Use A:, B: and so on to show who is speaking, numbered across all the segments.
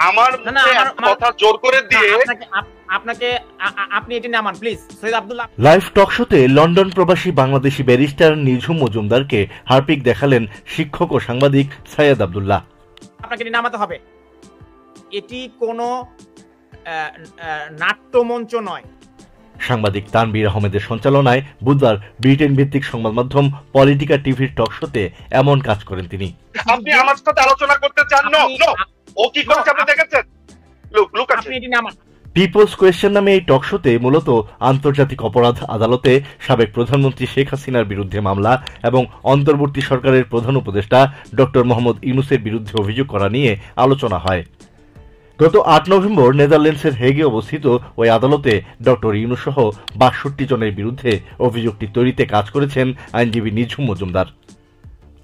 A: আমার কথা জোর করে দিয়ে
B: আপনাকে আপনি এটি নামান প্লিজ। সৈয়দ আব্দুল্লাহ
C: লাইভ টক শোতে লন্ডন প্রবাসী বাংলাদেশি ব্যারিস্টার নিঝুম মজুমদারকে হারপিক দেখালেন শিক্ষক ও সাংবাদিক সৈয়দ আব্দুল্লাহ।
B: আপনাকে এটি নামাতে হবে, এটি কোনো নাট্যমঞ্চ নয়।
C: সাংবাদিক তানবীর আহমেদের সঞ্চালনায় বুধবার ব্রিটেন ভিত্তিক সংবাদ মাধ্যম পলিটিকা টিভির টক শোতে এমন কাজ করেন তিনি।
A: আপনি আমার সাথে আলোচনা করতে চান? নো ও কি করছে আপনি দেখেছেন? লুক
B: আপনি এটি নামান।
C: পিপলস কোয়েশ্চেন নামে এই টক শোতে মূলত আন্তর্জাতিক অপরাধ আদালতে সাবেক প্রধানমন্ত্রী শেখ হাসিনার বিরুদ্ধে মামলা এবং অন্তর্বর্তী সরকারের প্রধান উপদেষ্টা ডক্টর মোহাম্মদ ইউনূসের বিরুদ্ধে অভিযোগ করা নিয়ে আলোচনা হয়। গত ৮ নভেম্বর নেদারল্যান্ডসের হেগে অবস্থিত ওই আদালতে ডক্টর ইউনূস সহ ৬২ জনের বিরুদ্ধে অভিযোগটি তৈরিতে কাজ করেছেন আইনজীবী নিঝুম মজুমদার।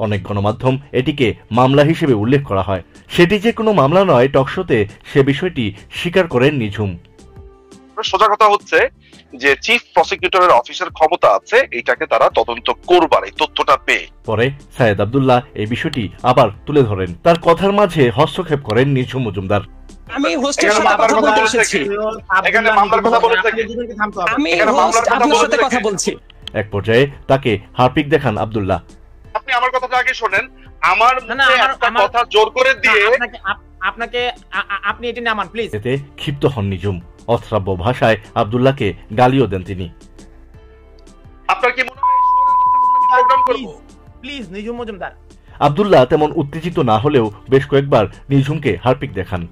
C: অনেক গণমাধ্যম এটিকে মামলা হিসেবে উল্লেখ করা হয়। সেটি যে কোনো মামলা নয়, টকশোতে সে বিষয়টি স্বীকার করেন নিঝুম।
A: সোজা কথা হচ্ছে যে চিফ প্রসিকিউটরের অফিসের ক্ষমতা আছে, এটাকে তারা তদন্ত করবার এই তথ্যটা পেয়ে।
C: পরে সৈয়দ আব্দুল্লাহ এই বিষয়টি আবার তুলে ধরেন। তার কথার মাঝে হস্তক্ষেপ করেন নিঝুম মজুমদার।
D: আমি হোস্টের সাথে কথা বলতে এসেছি,
A: এখানে মামলার কথা বলেছে কি?
D: আমি হোস্ট আপনার সাথে কথা বলছি।
C: এক পর্যায়ে তাকে হারপিক দেখান আব্দুল্লাহ।
A: আপনি আমার কথাটা আগে শোনেন। আমার একটা কথা জোর করে দিয়ে
B: আপনাকে আপনি এটি নামান প্লিজ।
C: এতে ক্ষিপ্ত হন নিঝুম। অশ্রাব্য ভাষায় আব্দুল্লাহকে গালিও দেন তিনি।
A: আপনার কি মনে হয় প্রোগ্রাম করব?
B: প্লিজ নিঝুম মজুমদার।
C: আব্দুল্লাহ তেমন উত্তেজিত না হলেও বেশ কয়েকবার নিঝুমকে হারপিক দেখান।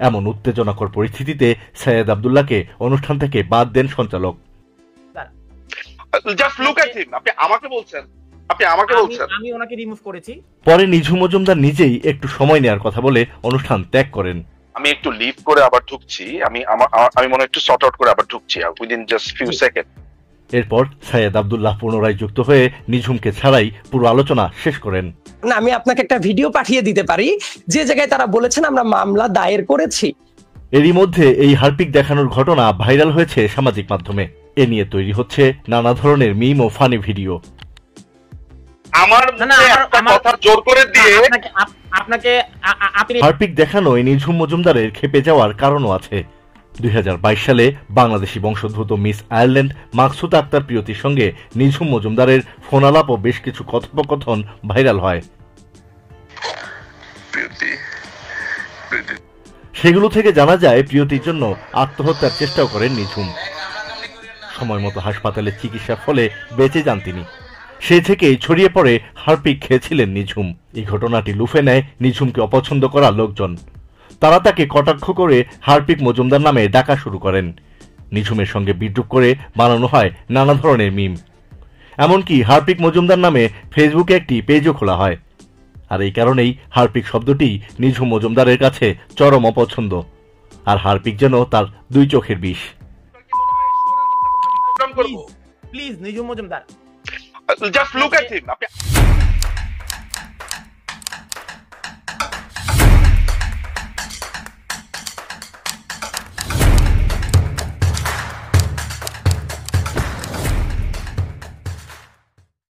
C: এমন উত্তেজনাকর পরিস্থিতিতে সৈয়দ আব্দুল্লাহকে অনুষ্ঠান থেকে বাদ দেন সঞ্চালক। পরে নিঝুম মজুমদার নিজেই একটু সময় নেওয়ার কথা বলে অনুষ্ঠান ত্যাগ করেন।
A: আমি একটু লিভ করে আবার ঢুকছি, আমি মনে একটু সর্ট আউট করে আবার ঢুকছি উইদিন জাস্ট ফিউ সেকেন্ড।
C: এরপর সৈয়দ আব্দুল্লাহ পুনরায় যুক্ত হয়ে নিঝুমকে ছাড়াই পুরো আলোচনা শেষ করেন।
D: না, আমি আপনাকে একটা ভিডিও পাঠিয়ে দিতে পারি যে জায়গায় তারা বলেছেন আমরা মামলা দায়ের করেছি।
C: এরই মধ্যে এই হারপিক দেখানোর ঘটনা ভাইরাল হয়েছে সামাজিক মাধ্যমে। এ নিয়ে তৈরি হচ্ছে নানা ধরনের মিম ও ফানি ভিডিও। হারপিক দেখানো এই নিঝুম মজুমদারের খেপে যাওয়ার কারণও আছে। 2022 সালে বাংলাদেশি বংশোদ্ভূত মিস আয়ারল্যান্ড মাকসুদা আক্তার প্রিয়তির সঙ্গে নিঝুম মজুমদারের ফোনালাপ ও বেশ কিছু কথোপকথন ভাইরাল হয়। সেগুলো থেকে জানা যায় প্রিয়তির জন্য আত্মহত্যার চেষ্টাও করেন নিঝুম। সময় মতো হাসপাতালে চিকিৎসার ফলে বেঁচে যান তিনি। সে থেকেই ছড়িয়ে পড়ে হারপিক খেয়েছিলেন নিঝুম। এই ঘটনাটি লুফে নেয় নিঝুমকে অপছন্দ করা লোকজন। তারা তাকে কটাক্ষ করে হারপিক মজুমদার নামে ডাকা শুরু করেন। নিঝুমের সঙ্গে বিদ্রুপ করে বানানো হয় নানা ধরনের মিম। এমনকি হারপিক মজুমদার নামে ফেসবুকে একটি পেজও খোলা হয়। আর এই কারণেই হারপিক শব্দটি নিঝুম মজুমদারের কাছে চরম অপছন্দ। আর হারপিক যেন তার দুই চোখের বিষ।
B: Please Nijhum Majumdar.
A: Just look at him.